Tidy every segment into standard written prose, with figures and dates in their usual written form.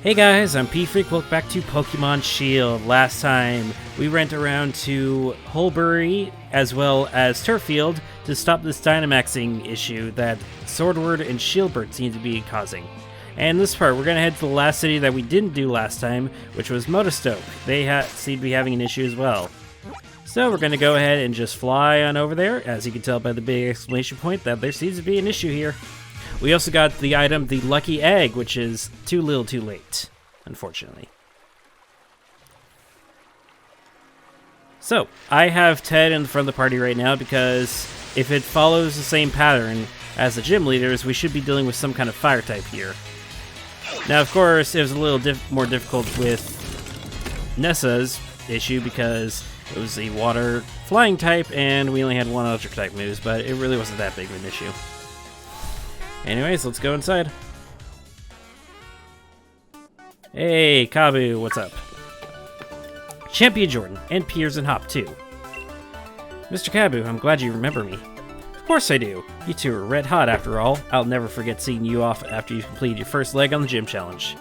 Hey guys, I'm P-Freak. Welcome back to Pokemon Shield. Last time, we went around to Holbury as well as Turffield to stop this Dynamaxing issue that Sordward and Shielbert seem to be causing. And this part, we're going to head to the last city that we didn't do last time, which was Motostoke. They seem to be having an issue as well. So we're going to go ahead and just fly on over there. As you can tell by the big exclamation point that there seems to be an issue here. We also got the item, the Lucky Egg, which is too little too late, unfortunately. So, I have Ted in front of the party right now because if it follows the same pattern as the gym leaders, we should be dealing with some kind of fire type here. Now, of course, it was a little more difficult with Nessa's issue because it was a water flying type and we only had one electric type moves, but it really wasn't that big of an issue. Anyways, let's go inside. Hey, Kabu, what's up? Champion Jordan, and Piers and Hop, too. Mr. Kabu, I'm glad you remember me. Of course I do. You two are red hot after all. I'll never forget seeing you off after you completed your first leg on the gym challenge.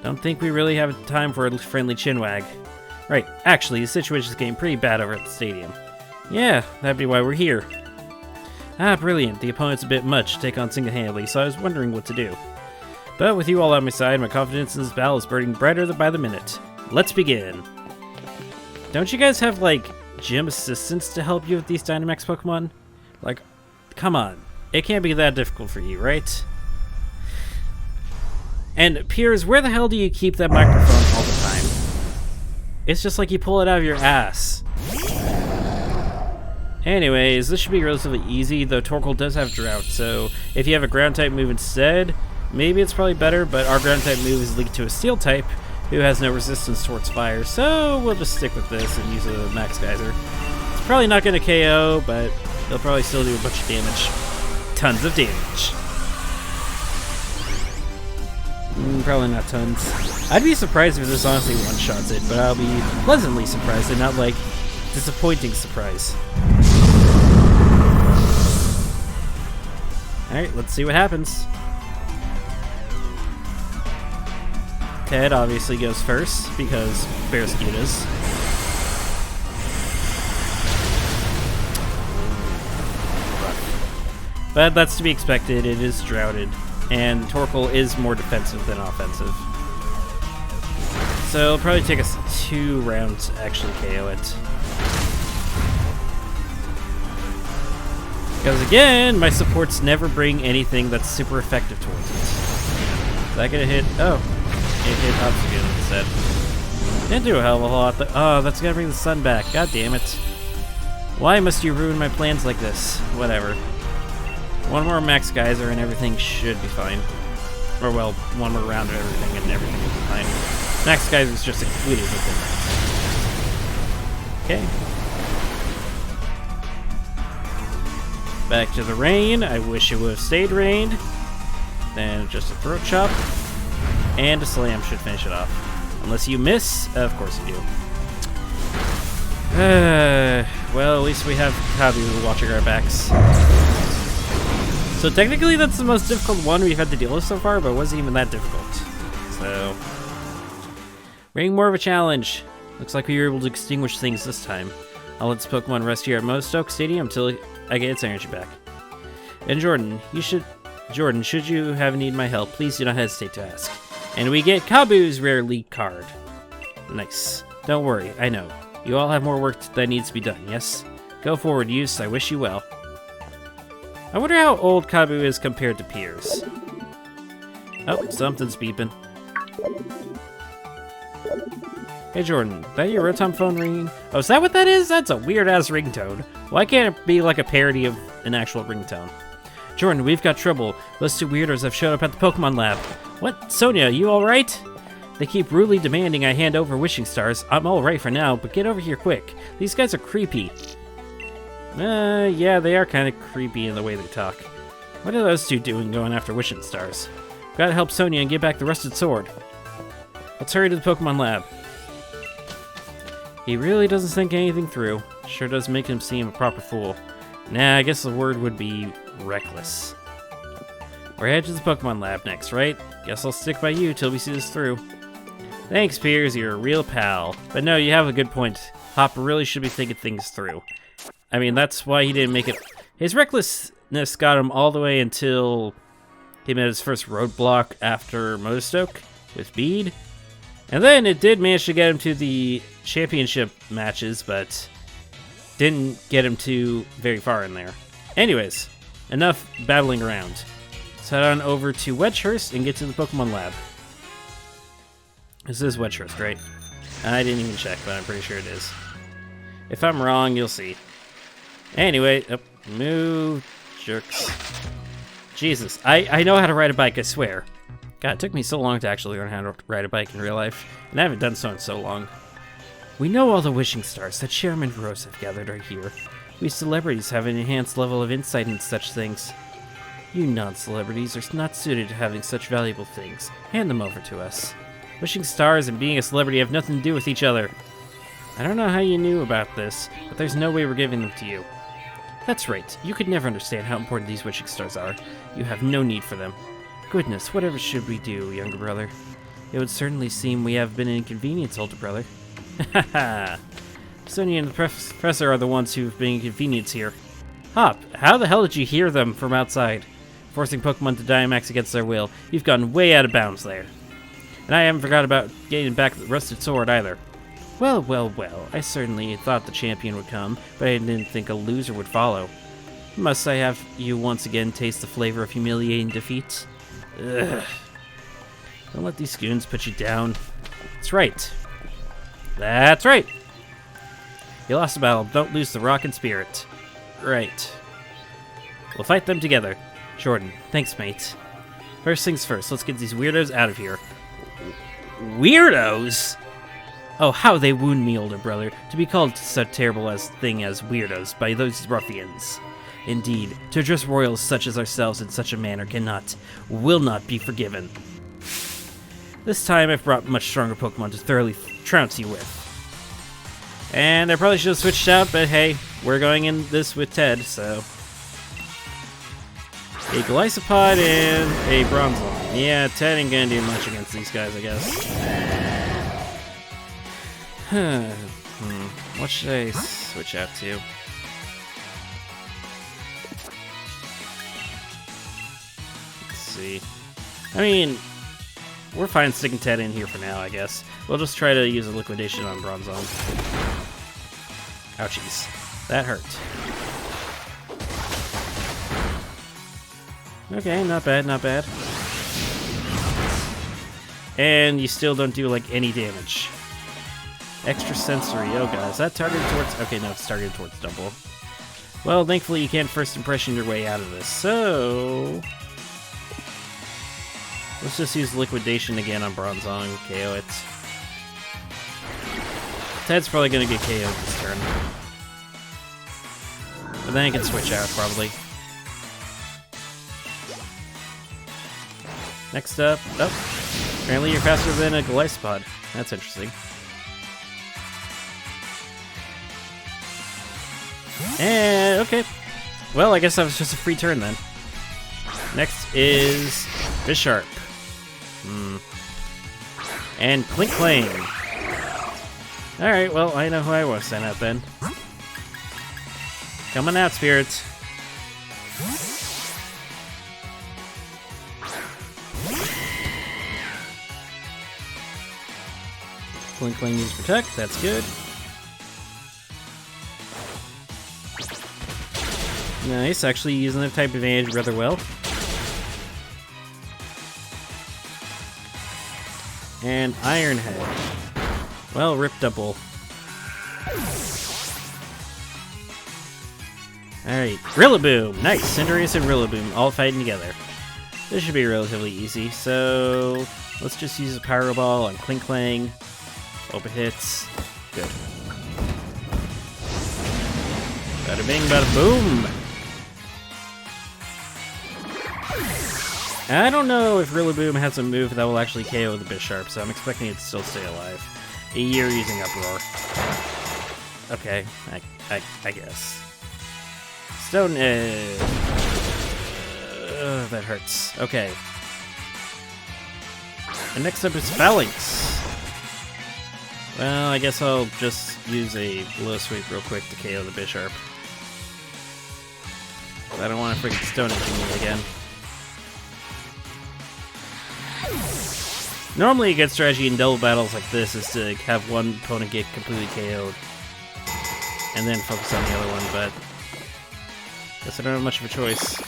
Don't think we really have time for a friendly chinwag. Right, actually, the situation is getting pretty bad over at the stadium. Yeah, that'd be why we're here. Ah, brilliant. The opponent's a bit much to take on single-handedly, so I was wondering what to do. But with you all on my side, my confidence in this battle is burning brighter by the minute. Let's begin. Don't you guys have, like, gym assistants to help you with these Dynamax Pokemon? Like, come on. It can't be that difficult for you, right? And, Piers, where the hell do you keep that microphone all the time? It's just like you pull it out of your ass. Anyways, this should be relatively easy, though Torkoal does have Drought, so if you have a Ground-type move instead, maybe it's probably better, but our Ground-type move is linked to a Steel-type, who has no resistance towards fire, so we'll just stick with this and use a Max Geyser. It's probably not going to KO, but it'll probably still do a bunch of damage. Tons of damage. Probably not tons. I'd be surprised if this honestly one-shots it, but I'll be pleasantly surprised and not, like, disappointing surprise. Alright, let's see what happens. Ted obviously goes first, because Barraskewdas. But that's to be expected, it is droughted, and Torkoal is more defensive than offensive. So it'll probably take us 2 rounds to actually KO it. Because again, my supports never bring anything that's super effective towards it. Is that gonna hit? Oh, it hit Obstacle instead. Didn't do a hell of a lot. Oh, that's gonna bring the sun back. God damn it. Why must you ruin my plans like this? Whatever. One more Max Geyser and everything should be fine. Or well, one more round of everything and everything will be fine. Max Geyser is just included within that. Okay. Back to the rain. I wish it would have stayed rained. Then just a throat chop. And a slam should finish it off. Unless you miss. Of course you do. Well, at least we have Kabu watching our backs. So technically that's the most difficult one we've had to deal with so far, but it wasn't even that difficult. So, bring more of a challenge. Looks like we were able to extinguish things this time. I'll let this Pokemon rest here at Motostoke Stadium until I get its energy back. And Jordan, should you have need my help, please do not hesitate to ask. And we get Kabu's rare league card. Nice. Don't worry, I know. You all have more work that needs to be done, yes? Go forward, Use. I wish you well. I wonder how old Kabu is compared to Piers. Oh, something's beeping. Hey Jordan, that your Rotom phone ringing? Oh, is that what that is? That's a weird-ass ringtone. Why can't it be like a parody of an actual ringtone? Jordan, we've got trouble. Those 2 weirdos have showed up at the Pokemon Lab. What? Sonia, you alright? They keep rudely demanding I hand over wishing stars. I'm alright for now, but get over here quick. These guys are creepy. Yeah, they are kind of creepy in the way they talk. What are those 2 doing going after wishing stars? Gotta help Sonia and get back the rusted sword. Let's hurry to the Pokemon Lab. He really doesn't think anything through. Sure does make him seem a proper fool. Nah, I guess the word would be reckless. We're headed to the Pokemon Lab next, right? Guess I'll stick by you till we see this through. Thanks, Piers, you're a real pal. But no, you have a good point. Hop really should be thinking things through. I mean, that's why he didn't make it. His recklessness got him all the way until he met his first roadblock after Motostoke with Bede. And then it did manage to get him to the championship matches, but didn't get him too very far in there. Anyways, enough babbling around. Let's head on over to Wedgehurst and get to the Pokemon Lab. This is Wedgehurst, right? I didn't even check, but I'm pretty sure it is. If I'm wrong, you'll see. Anyway, move, jerks. Jesus, I know how to ride a bike, I swear. God, it took me so long to actually learn how to ride a bike in real life, and I haven't done so in so long. We know all the wishing stars that Chairman Rose have gathered are here. We celebrities have an enhanced level of insight into such things. You non-celebrities are not suited to having such valuable things. Hand them over to us. Wishing stars and being a celebrity have nothing to do with each other. I don't know how you knew about this, but there's no way we're giving them to you. That's right, you could never understand how important these wishing stars are. You have no need for them. Goodness, whatever should we do, younger brother? It would certainly seem we have been an inconvenience, older brother. Haha. Sonia and the professor are the ones who've been inconvenienced here. Hop, how the hell did you hear them from outside? Forcing Pokemon to Dynamax against their will. You've gone way out of bounds there. And I haven't forgot about getting back the rusted sword either. Well, well, well. I certainly thought the champion would come, but I didn't think a loser would follow. Must I have you once again taste the flavor of humiliating defeat? Ugh. Don't let these goons put you down. That's right. That's right. You lost the battle. Don't lose the rockin' spirit. Right. We'll fight them together. Jordan, thanks, mate. First things first, let's get these weirdos out of here. Weirdos? Oh, how they wound me, older brother, to be called such terrible thing as weirdos by those ruffians. Indeed, to address royals such as ourselves in such a manner will not be forgiven. This time I've brought much stronger Pokemon to thoroughly trounce you with. And I probably should have switched out, but hey, we're going in this with Ted, so... A Gliscopod and a Bronzong. Yeah, Ted ain't gonna do much against these guys, I guess. What should I switch out to? Let's see. I mean, we're fine sticking Ted in here for now, I guess. We'll just try to use a liquidation on Bronzong. Ouchies. That hurt. Okay, not bad, not bad. And you still don't do, like, any damage. Extra sensory. Oh god, is that targeted towards... Okay, no, it's targeted towards double. Well, thankfully you can't first impression your way out of this, so... Let's just use liquidation again on Bronzong and KO it. Ted's probably gonna get KO'd this turn. But then I can switch out, probably. Next up... Oh, apparently you're faster than a Gliscopod. That's interesting. And, okay. Well, I guess that was just a free turn then. Next is Bisharp. And Clink Clang. Alright, well, I know who I was sent out then. Coming out, spirits. Clink Clang needs Protect, that's good. Nice, actually using the type advantage rather well. And Iron Head. Well, rip double. Alright, Rillaboom! Nice! Cinderace and Rillaboom all fighting together. This should be relatively easy, so let's just use a Power Ball on Clink Clang. Open hits. Good. Bada bing, bada boom! I don't know if Rillaboom has a move that will actually KO the Bisharp, so I'm expecting it to still stay alive. A year using Uproar. Okay, I guess. Stone Edge. That hurts. Okay. And next up is Phalanx. Well, I guess I'll just use a low sweep real quick to KO the Bisharp. I don't want to freaking Stone Edge me again. Normally a good strategy in double battles like this is to have one opponent get completely KO'd and then focus on the other one, but guess I don't have much of a choice.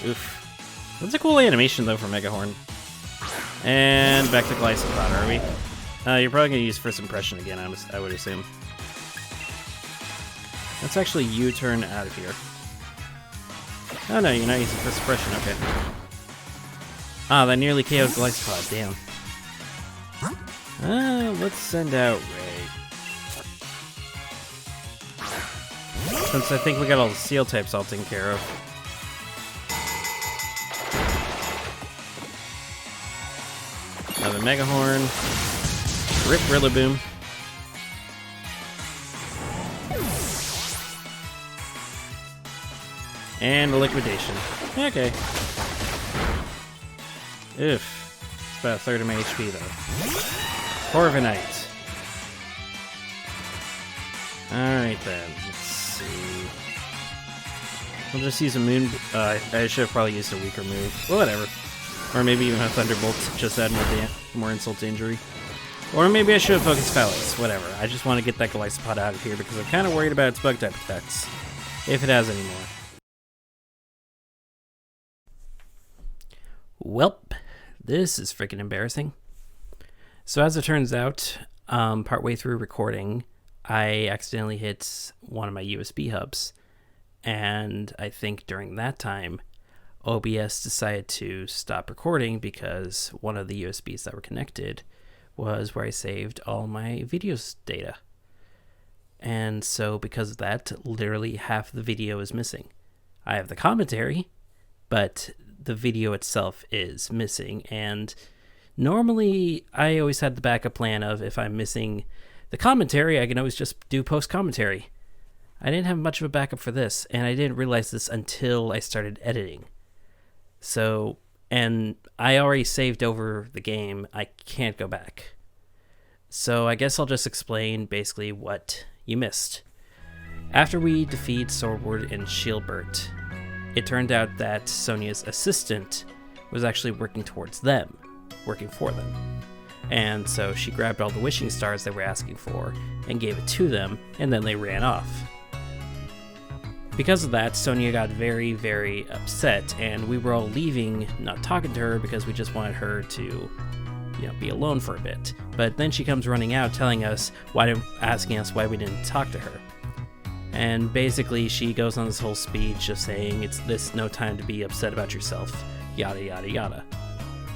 Oof. That's a cool animation though for Megahorn. And back to Glycopod, are we? You're probably going to use First Impression again, I would assume. Let's actually U-turn out of here. Oh no, you're not using First Impression, okay. Ah, that nearly KO'd Glycopod, damn. Let's send out Ray. Since I think we got all the Steel types all taken care of. Another Megahorn. Rip Rillaboom. And a Liquidation. Okay. Oof. It's about a third of my HP though. Corviknight. Alright then. Let's see. We'll just use a Moon. I should have probably used a weaker move. Well, whatever. Or maybe even a Thunderbolt to just add more insult to injury. Or maybe I should have focused Phalanx. Whatever. I just want to get that Glycopod out of here because I'm kind of worried about its bug type attacks. If it has any more. Welp. This is freaking embarrassing. So as it turns out, partway through recording, I accidentally hit one of my USB hubs. And I think during that time, OBS decided to stop recording because one of the USBs that were connected was where I saved all my videos data. And so because of that, literally half the video is missing. I have the commentary, but the video itself is missing. And normally I always had the backup plan of if I'm missing the commentary, I can always just do post commentary. I didn't have much of a backup for this, and I didn't realize this until I started editing. So, and I already saved over the game. I can't go back. So I guess I'll just explain basically what you missed. After we defeat Sordward and Shielbert, it turned out that Sonia's assistant was actually working for them. And so she grabbed all the wishing stars they were asking for and gave it to them, and then they ran off. Because of that, Sonia got very, very upset, and we were all leaving, not talking to her because we just wanted her to, be alone for a bit. But then she comes running out, telling us asking us why we didn't talk to her. And basically, she goes on this whole speech of saying it's no time to be upset about yourself, yada yada yada.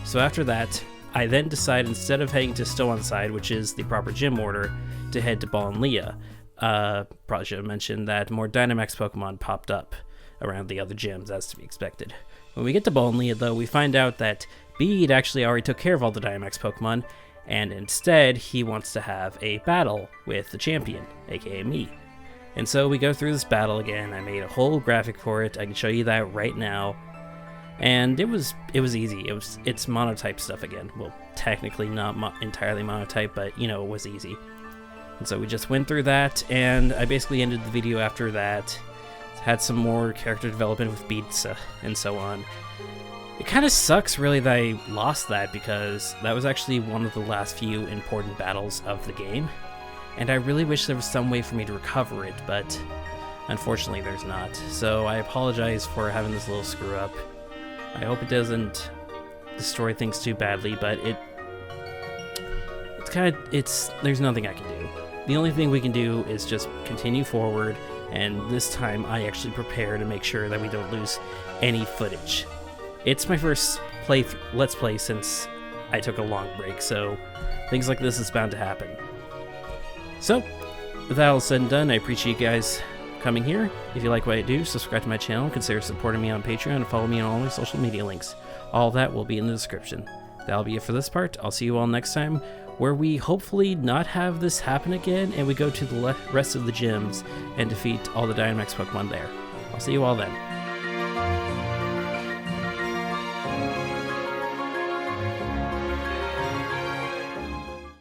So after that, I then decide instead of heading to Stow-on-Side, which is the proper gym order, to head to Ball and Leah. Probably should have mentioned that more Dynamax Pokemon popped up around the other gyms, as to be expected. When we get to Ball and Leah, though, we find out that Bede actually already took care of all the Dynamax Pokemon, and instead he wants to have a battle with the champion, aka me. And so we go through this battle again. I made a whole graphic for it. I can show you that right now. And it was easy. It's monotype stuff again. Well, technically not entirely monotype, but it was easy. And so we just went through that, and I basically ended the video after that. Had some more character development with Beats and so on. It kind of sucks, really, that I lost that, because that was actually one of the last few important battles of the game. And I really wish there was some way for me to recover it, but unfortunately there's not. So I apologize for having this little screw up. I hope it doesn't destroy things too badly, but there's nothing I can do. The only thing we can do is just continue forward, and this time I actually prepare to make sure that we don't lose any footage. It's my first Let's Play since I took a long break, so things like this is bound to happen. So, with that all said and done, I appreciate you guys coming here. If you like what I do, subscribe to my channel, consider supporting me on Patreon, and follow me on all my social media links. All that will be in the description. That'll be it for this part. I'll see you all next time, where we hopefully not have this happen again, and we go to the rest of the gyms and defeat all the Dynamax Pokemon there. I'll see you all then.